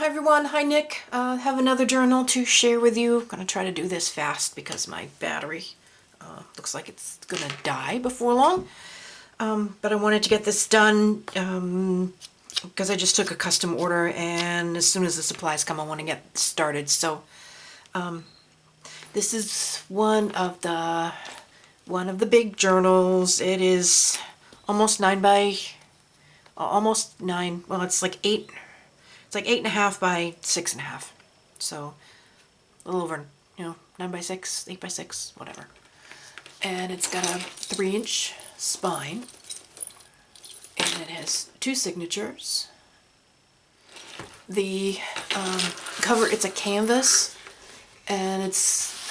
Hi everyone, hi Nick. Have another journal to share with you. I'm going to try to do this fast because my battery looks like it's going to die before long. But I wanted to get this done because I just took a custom order, and as soon as the supplies come I want to get started. So this is one of the big journals. It is almost 9 by almost 9. Well, it's like 8. It's like 8.5 by 6.5. So a little over, 9 by 6, 8 by 6, whatever. And it's got a 3-inch spine. And it has 2 signatures. The cover, it's a canvas. And it's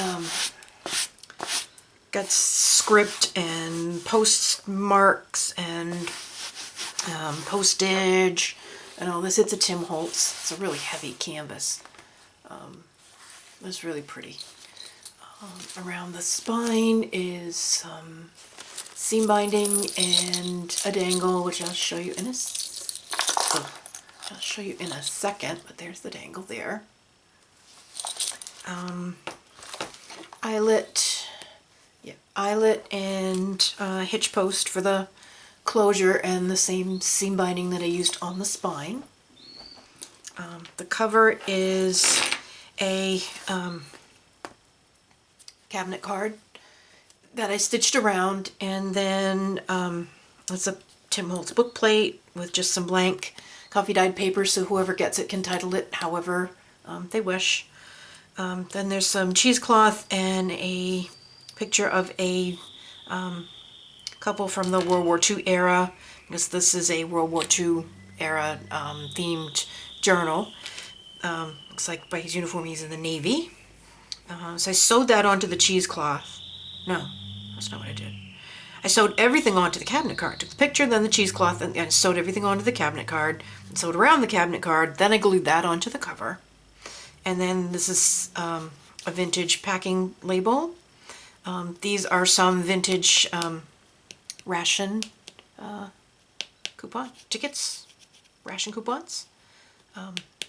got script and postmarks and postage and all this. It's a Tim Holtz. It's a really heavy canvas. It's really pretty. Around the spine is seam binding and a dangle, which I'll show you in a second. But there's the dangle there. Eyelet and hitch post for the closure, and the same seam binding that I used on the spine. The cover is a cabinet card that I stitched around, and then it's a Tim Holtz book plate with just some blank coffee dyed paper, so whoever gets it can title it however they wish. Then there's some cheesecloth and a picture of a couple from the World War II era, because this is a World War II era themed journal. Looks like by his uniform he's in the Navy. So I sewed that onto the cheesecloth. No, that's not what I did. I sewed everything onto the cabinet card. Took the picture, then the cheesecloth, and I sewed everything onto the cabinet card, and sewed around the cabinet card, then I glued that onto the cover. And then this is a vintage packing label. These are some vintage ration ration coupons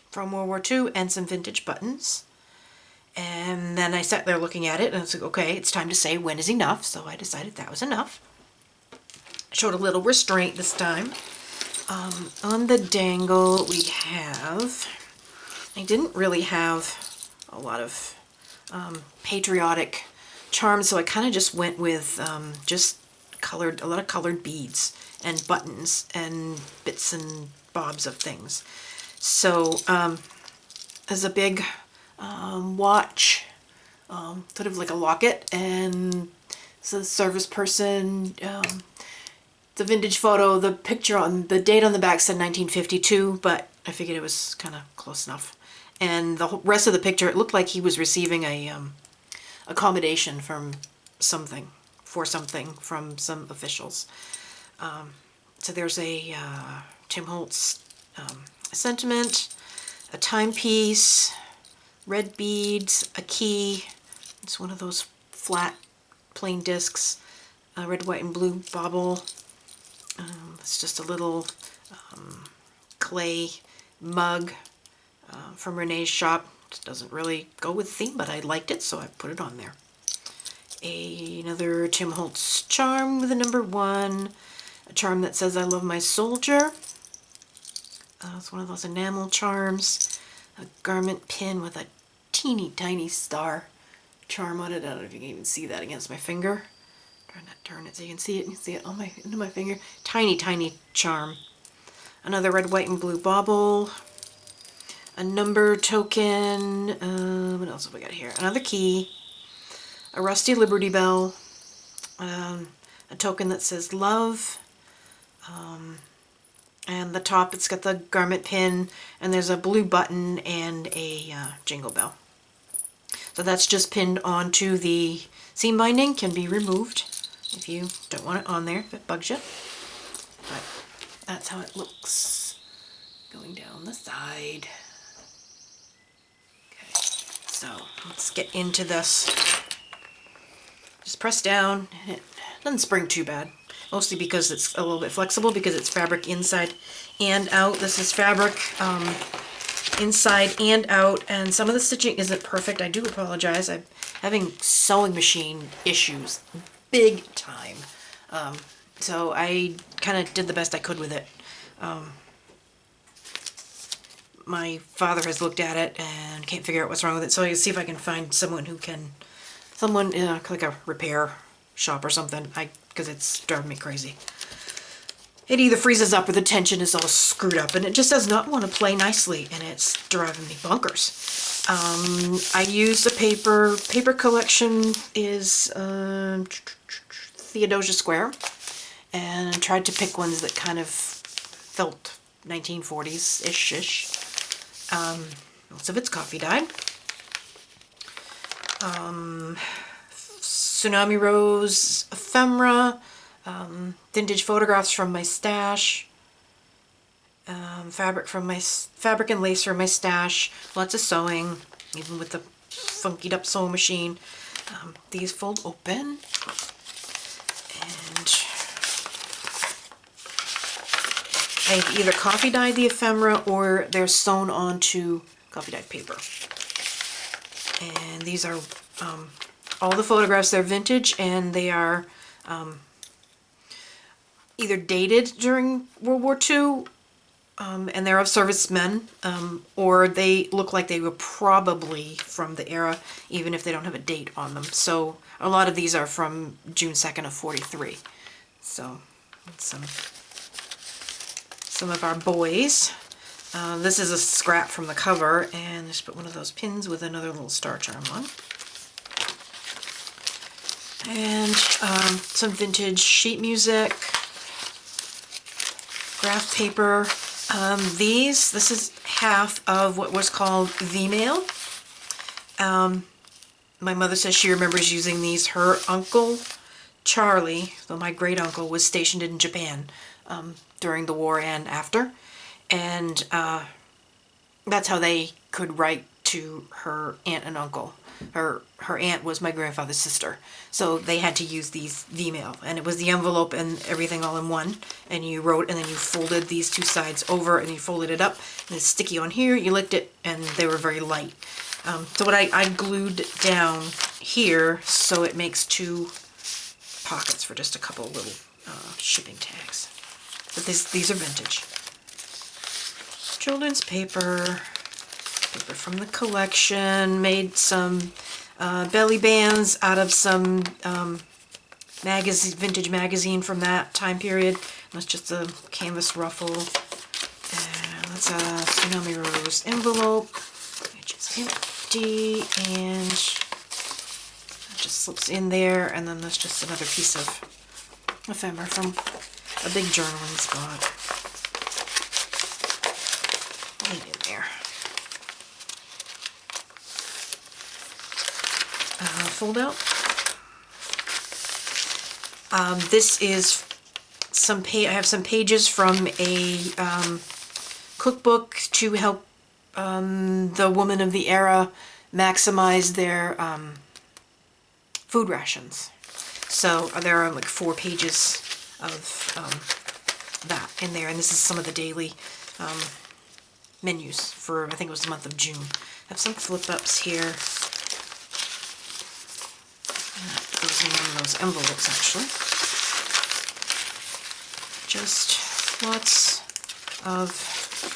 from World War II, and some vintage buttons. And then I sat there looking at it, and I was like, okay, it's time to say when is enough. So I decided that was enough. Showed a little restraint this time. On the dangle we have, I didn't really have a lot of patriotic charms, so I kind of just went with just a lot of colored beads and buttons and bits and bobs of things. So there's a big watch, sort of like a locket, and it's a service person. The vintage photo, the picture on the date on the back said 1952, but I figured it was kind of close enough. And the rest of the picture, it looked like he was receiving a accommodation from something from some officials. So there's a Tim Holtz sentiment, a timepiece, red beads, a key. It's one of those flat plain discs, a red, white, and blue bauble. It's just a little clay mug from Renee's shop. It doesn't really go with the theme, but I liked it, so I put it on there. Another Tim Holtz charm with a number 1, a charm that says I love my soldier. It's one of those enamel charms, a garment pin with a teeny tiny star charm on it. I don't know if you can even see that against my finger. I'm trying to turn it so you can see it. You can see it on into my finger. Tiny, tiny charm. Another red, white, and blue bauble. A number token. What else have we got here? Another key. A rusty Liberty Bell. A token that says love. And the top, it's got the garment pin, and there's a blue button and a jingle bell. So that's just pinned onto the seam binding. Can be removed if you don't want it on there, if it bugs you. But that's how it looks going down the side. Okay, so let's get into this. Just press down, and it doesn't spring too bad. Mostly because it's a little bit flexible, because it's fabric inside and out. This is fabric inside and out, and some of the stitching isn't perfect. I do apologize. I'm having sewing machine issues big time. So I kind of did the best I could with it. My father has looked at it and can't figure out what's wrong with it, so I can see if I can find someone who can, like a repair shop or something, because it's driving me crazy. It either freezes up or the tension is all screwed up and it just does not want to play nicely, and it's driving me bonkers. I used a paper collection is Theodosia Square, and tried to pick ones that kind of felt 1940s-ish. Most of it's coffee dyed. Tsunami Rose ephemera, vintage photographs from my stash, fabric and lace from my stash, lots of sewing, even with the funkied up sewing machine. These fold open, and I've either coffee dyed the ephemera or they're sewn onto coffee dyed paper. And these are all the photographs. They're vintage, and they are either dated during World War II, and they're of servicemen, or they look like they were probably from the era, even if they don't have a date on them. So a lot of these are from June 2nd of 43. So some of our boys. This is a scrap from the cover, and just put one of those pins with another little star charm on. And some vintage sheet music, graph paper. This is half of what was called V-mail. My mother says she remembers using these. Her uncle, Charlie, though my great uncle, was stationed in Japan during the war and after. And that's how they could write to her aunt and uncle. Her aunt was my grandfather's sister, so they had to use these V-mail, and it was the envelope and everything all in one, and you wrote, and then you folded these two sides over, and you folded it up, and it's sticky on here, you licked it, and they were very light. So what I glued down here, so it makes two pockets for just a couple little shipping tags. But these are vintage. Children's paper from the collection, made some belly bands out of some vintage magazine from that time period. That's just a canvas ruffle. And that's a Tsunami Rose envelope, which is empty, and it just slips in there, and then there's just another piece of ephemera from a big journaling spot. Right in there. Fold out. This is I have some pages from a cookbook to help the women of the era maximize their food rations. So there are like 4 pages of that in there, and this is some of the daily menus for, I think it was the month of June. I have some flip-ups here. That goes in one of those envelopes, actually. Just lots of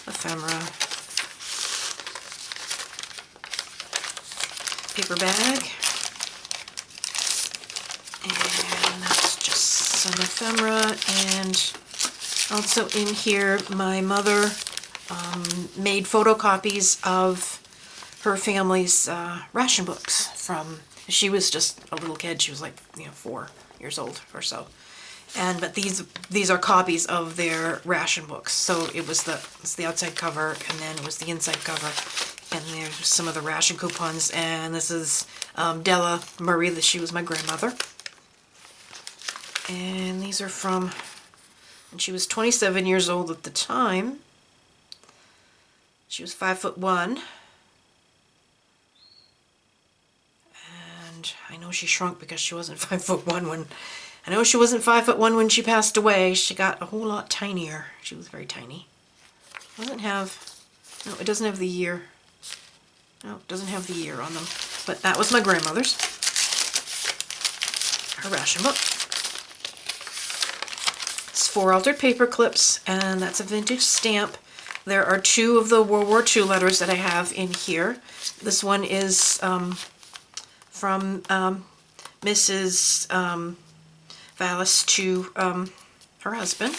ephemera. Paper bag. And that's just some ephemera. And also in here, my mother made photocopies of her family's ration books from, she was just a little kid, she was like 4 years old or so. But these are copies of their ration books. So it's the outside cover, and then it was the inside cover, and there's some of the ration coupons. And this is Della Murray, she was my grandmother. And these are from, and she was 27 years old at the time. She was 5'1". And I know she shrunk because she wasn't 5'1" when, I know she wasn't 5'1" when she passed away. She got a whole lot tinier. She was very tiny. Doesn't have No, it doesn't have the year. No, it doesn't have the year on them. But that was my grandmother's. Her ration book. It's 4 altered paper clips, and that's a vintage stamp. There are 2 of the World War II letters that I have in here. This one is from Mrs. Vallis to her husband.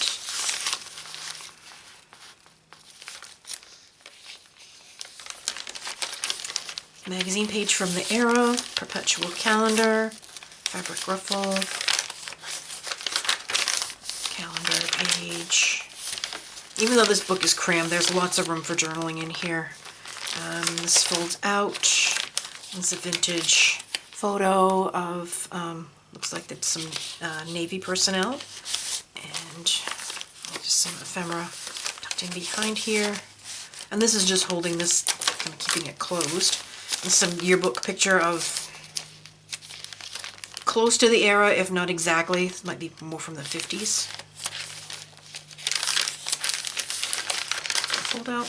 Magazine page from the era, perpetual calendar, fabric ruffle, calendar page. Even though this book is crammed, there's lots of room for journaling in here. This folds out. It's a vintage photo of, looks like that's some Navy personnel. And just some ephemera tucked in behind here. And this is just holding this, kind of keeping it closed. And some yearbook picture of close to the era, if not exactly. This might be more from the 50s. Fold out.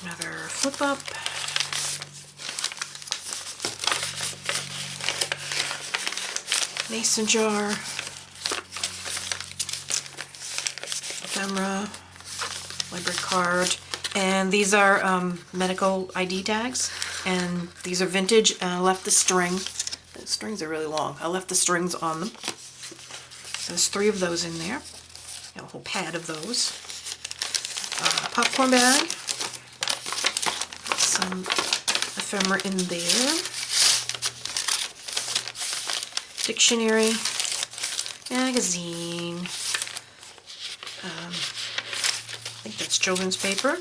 Another flip up. Mason jar. Ephemera. Library card. And these are medical ID tags. And these are vintage, and I left the string. The strings are really long. I left the strings on them. So there's 3 of those in there. Got a whole pad of those. Popcorn bag. Some ephemera in there. Dictionary. Magazine. I think that's children's paper.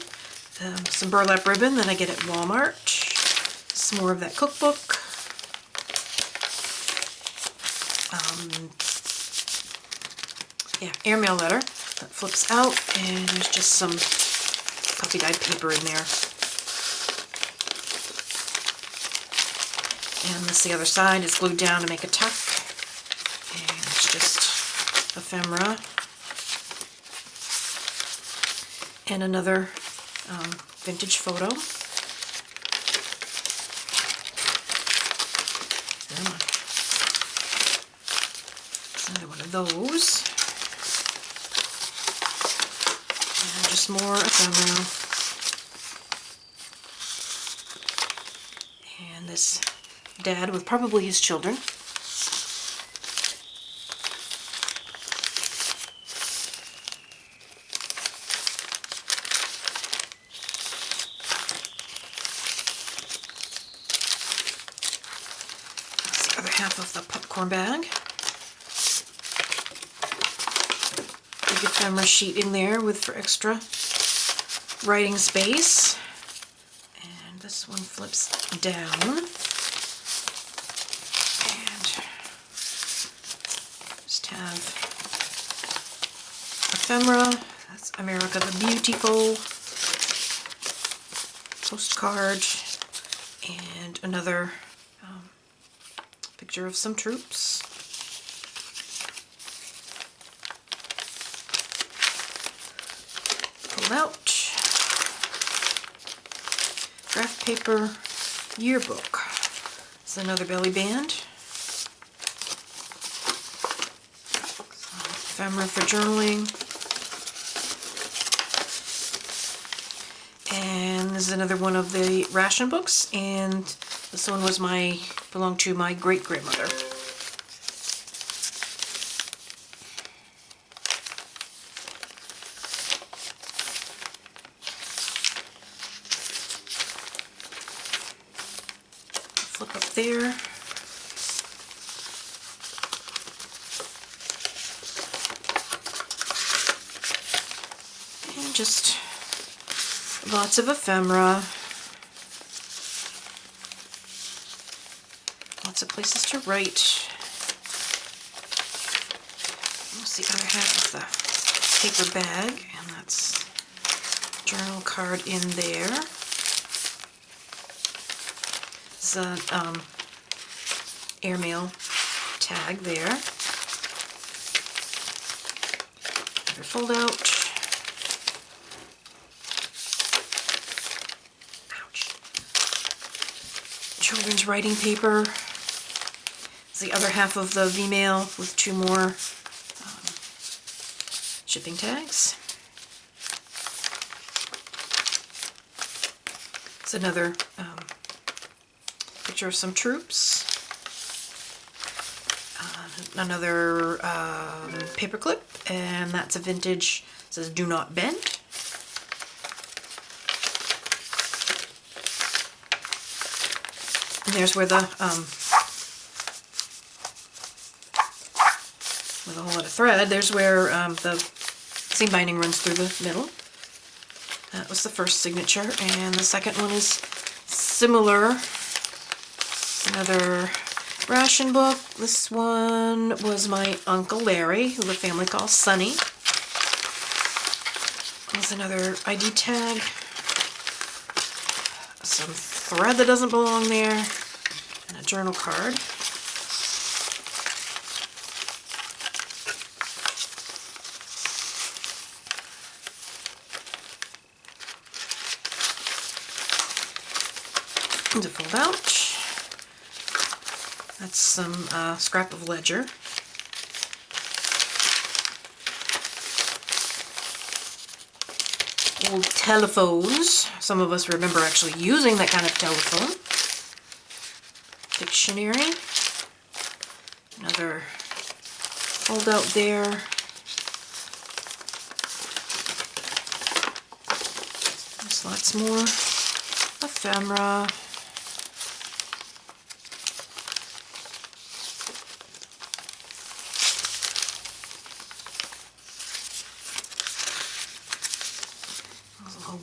Some burlap ribbon that I get at Walmart. Some more of that cookbook. Yeah, airmail letter that flips out, and there's just some puppy dyed paper in there. And this, the other side, is glued down to make a tuck. And it's just ephemera. And another vintage photo. Another one of those. And just more ephemera. And this dad with probably his children. Other half of the popcorn bag. Big ephemera sheet in there with for extra writing space. And this one flips down. And just have ephemera. That's America the Beautiful. Postcard. And another picture of some troops. Pulled out. Graph paper yearbook. It's another belly band. Ephemera for journaling. And this is another one of the ration books, and this one was belonged to my great-grandmother. Flip up there. And just lots of ephemera. Lots of places to write. That's the other half of the paper bag, and that's journal card in there. It's an airmail tag there. Another fold out. Ouch. Children's writing paper. It's the other half of the V-mail with 2 more shipping tags. It's another picture of some troops. Another paper clip, and that's a vintage, it says do not bend. And there's where the with a whole lot of thread, there's where the seam binding runs through the middle. That was the first signature, and the second one is similar. Another ration book. This one was my Uncle Larry, who the family calls Sonny. There's another ID tag. Some thread that doesn't belong there, and a journal card. To fold out. That's some scrap of ledger. Old telephones. Some of us remember actually using that kind of telephone. Dictionary. Another fold out there. There's lots more. Ephemera.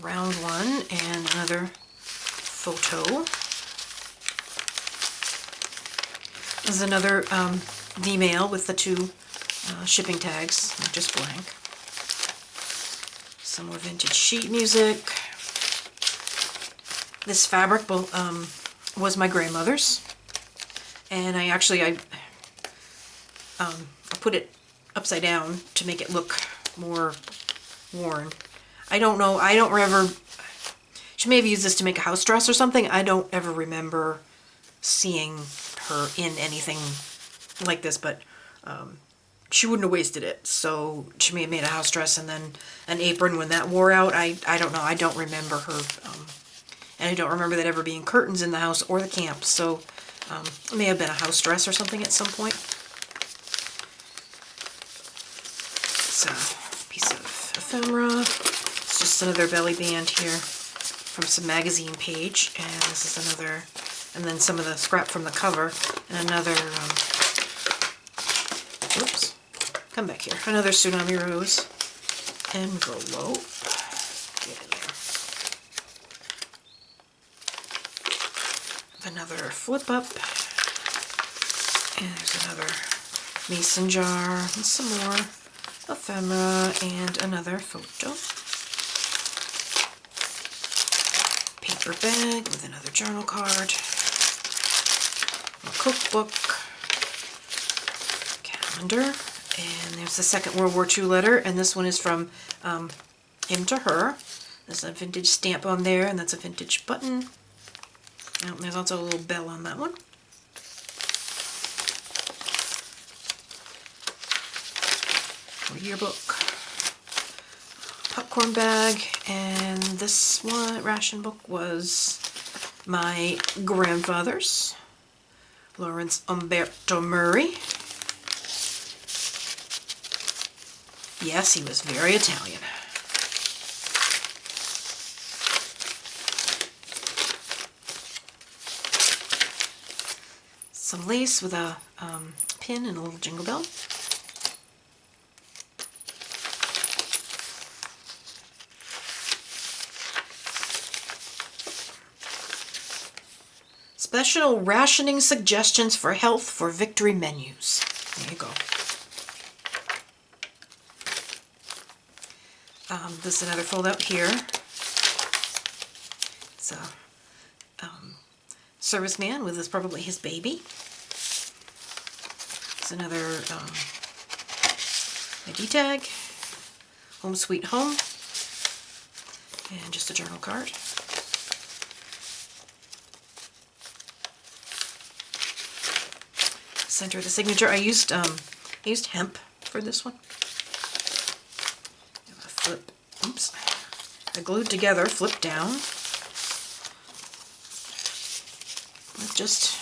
Round one, and another photo. There's another V-mail with the 2 shipping tags, not just blank. Some more vintage sheet music. This fabric was my grandmother's, and I put it upside down to make it look more worn. I don't know, I don't remember, she may have used this to make a house dress or something. I don't ever remember seeing her in anything like this, but she wouldn't have wasted it. So she may have made a house dress and then an apron when that wore out. I don't know, I don't remember her, and I don't remember that ever being curtains in the house or the camp, so it may have been a house dress or something at some point. It's a piece of ephemera. Just another belly band here from some magazine page, and this is another, and then some of the scrap from the cover, and another, oops, come back here, another Tsunami Rose envelope. Get in there. Another flip up, and there's another mason jar, and some more ephemera, and another photo. Paper bag with another journal card, a cookbook, calendar, and there's the Second World War II letter, and this one is from him to her. There's a vintage stamp on there, and that's a vintage button. Oh, there's also a little bell on that one. A yearbook. Popcorn bag, and this one ration book was my grandfather's, Lawrence Umberto Murray. Yes, he was very Italian. Some lace with a pin and a little jingle bell. Special rationing suggestions for health for Victory menus. There you go. This is another fold out here. It's a serviceman with probably his baby. It's another ID tag. Home Sweet Home, and just a journal card. Center of the signature. I used hemp for this one. Flip. Oops. I glued together, flip down, with just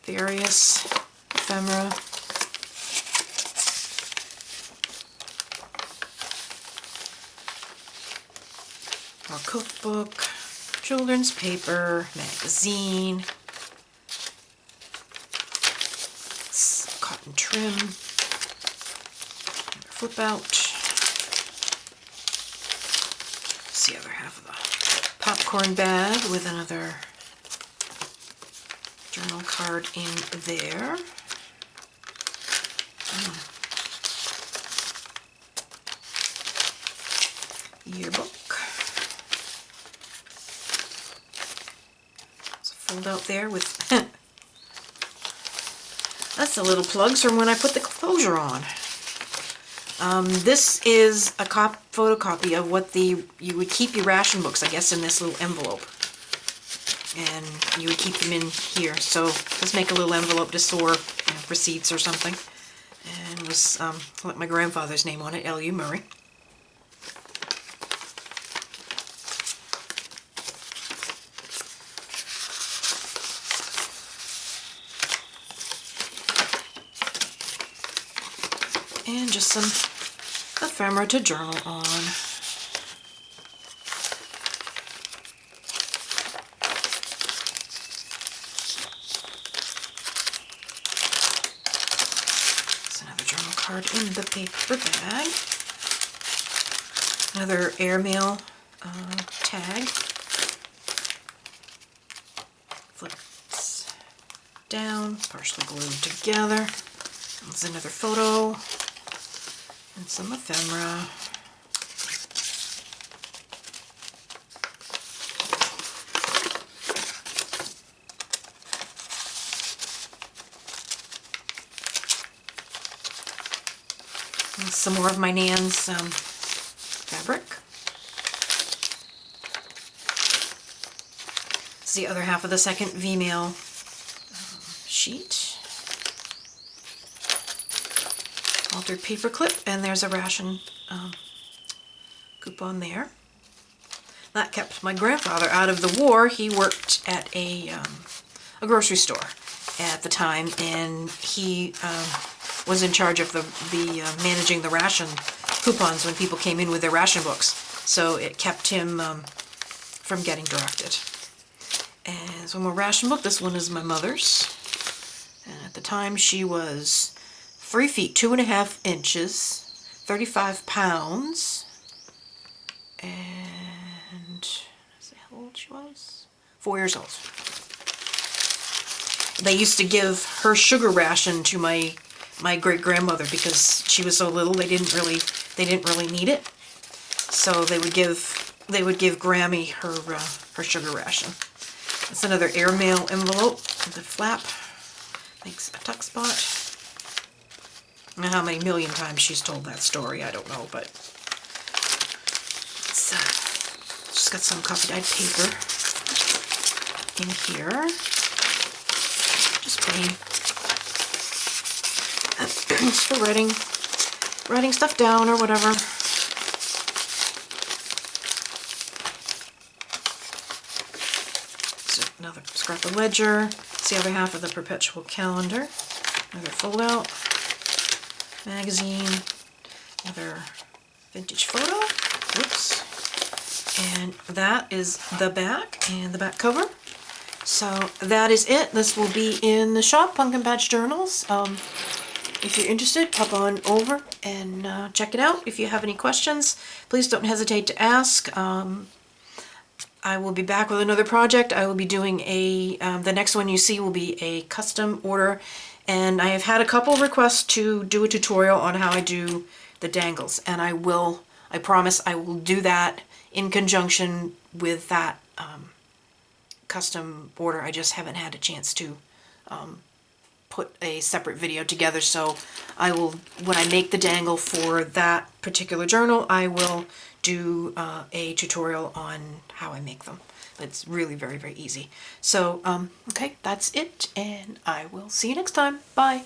various ephemera. Our cookbook, children's paper, magazine, cotton trim, flip out. It's the other half of the popcorn bag with another journal card in there. Yearbook. It's a fold out there with that's the little plugs from when I put the closure on. This is a photocopy of what you would keep your ration books, I guess, in this little envelope. And you would keep them in here. So let's make a little envelope to store receipts or something. And it was my grandfather's name on it, L.U. Murray. And just some ephemera to journal on. There's another journal card in the paper bag. Another airmail tag. Flips down, partially glued together. There's another photo. And some ephemera. And some more of my Nan's fabric. It's the other half of the second V-mail sheet. Altered paper clip, and there's a ration coupon there. That kept my grandfather out of the war. He worked at a grocery store at the time, and he was in charge of the managing the ration coupons when people came in with their ration books. So it kept him from getting directed. And so more ration book. This one is my mother's, and at the time she was 3 feet 2.5 inches, 35 pounds, and say how old she was? 4 years old. They used to give her sugar ration to my great grandmother because she was so little. They didn't really need it, so they would give Grammy her sugar ration. That's another airmail envelope with a flap. Makes a tuck spot. I don't know how many million times she's told that story, I don't know, but it's just got some copy dyed paper in here. Just plain. Just for writing stuff down or whatever. So another scrap of ledger. It's the other half of the perpetual calendar. Another fold out. Magazine, another vintage photo, whoops, and that is the back and the back cover. So that is it. This will be in the shop, Pumpkin Patch Journals. If you're interested, pop on over and check it out. If you have any questions, please don't hesitate to ask. I will be back with another project. I will be doing the next one you see will be a custom order. And I have had a couple requests to do a tutorial on how I do the dangles, and I promise I will do that in conjunction with that custom order. I just haven't had a chance to put a separate video together, so I will, when I make the dangle for that particular journal, I will do a tutorial on how I make them. It's really very, very easy. So, okay, that's it, and I will see you next time. Bye.